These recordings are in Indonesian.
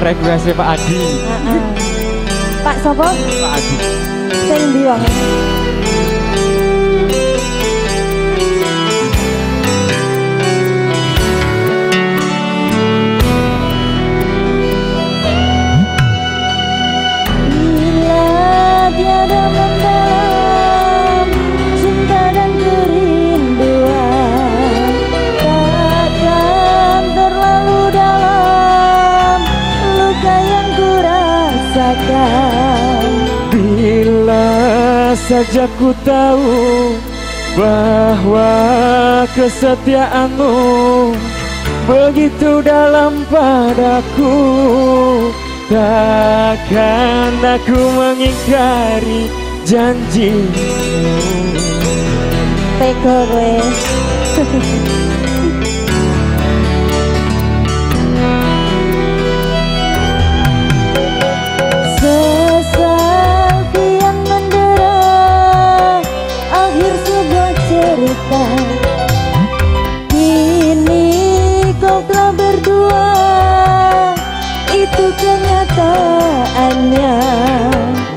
request Pak Adi. Pak sopo? Pak Adi. Sing ndi wong? Bila saja ku tahu bahwa kesetiaanmu begitu dalam padaku, takkan aku mengingkari janjimu. Teko kowe. Kini kau telah berdua, itu kenyataannya.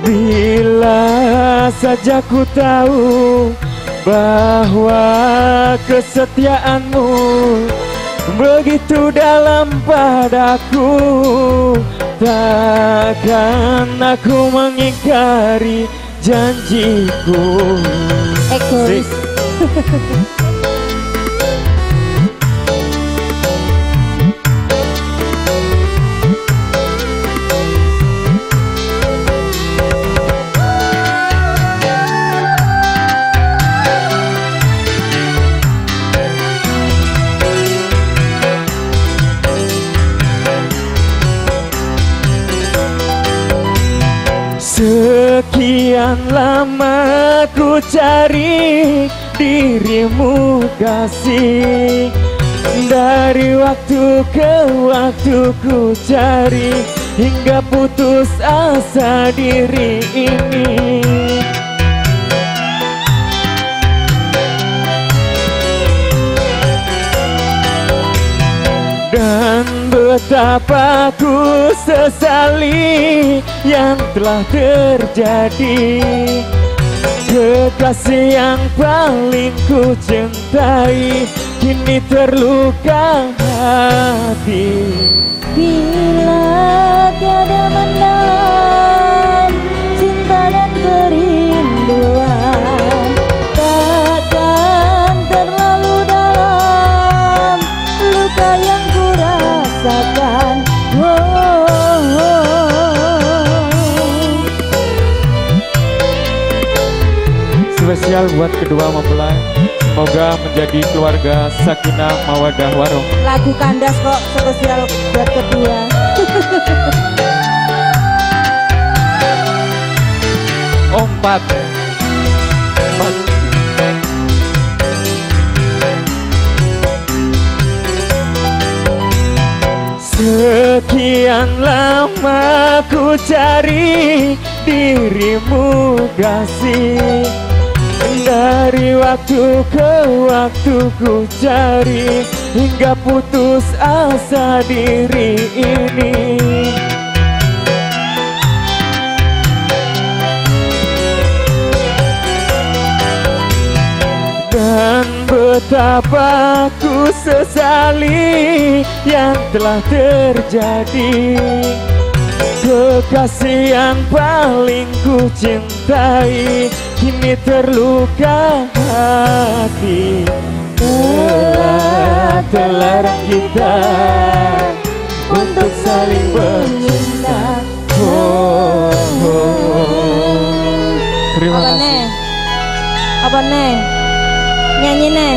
Bila saja ku tahu bahwa kesetiaanmu begitu dalam padaku, takkan aku mengingkari janjiku. Egois. Sekian lama ku cari dirimu kasih, dari waktu ke waktu ku cari hingga putus asa diri ini. Dan betapa ku sesali yang telah terjadi. Kekasih yang paling ku cintai kini terluka hati. Bila tiada mendalam cinta dan kerinduan, takkan terlalu dalam luka yang ku rasakan. Spesial buat kedua mempelai, semoga menjadi keluarga sakinah mawadah warohmah. Lagu kandas kok spesial buat kedua. Empat. Sekian lama ku cari dirimu kasih, dari waktu ke waktu ku cari hingga putus asa diri ini. Dan betapa ku sesali yang telah terjadi. Kekasih yang paling ku cintai kini terluka hati. Telah terlarang kita untuk saling bercinta. Terima kasih. Apa nih? Nyanyi nih.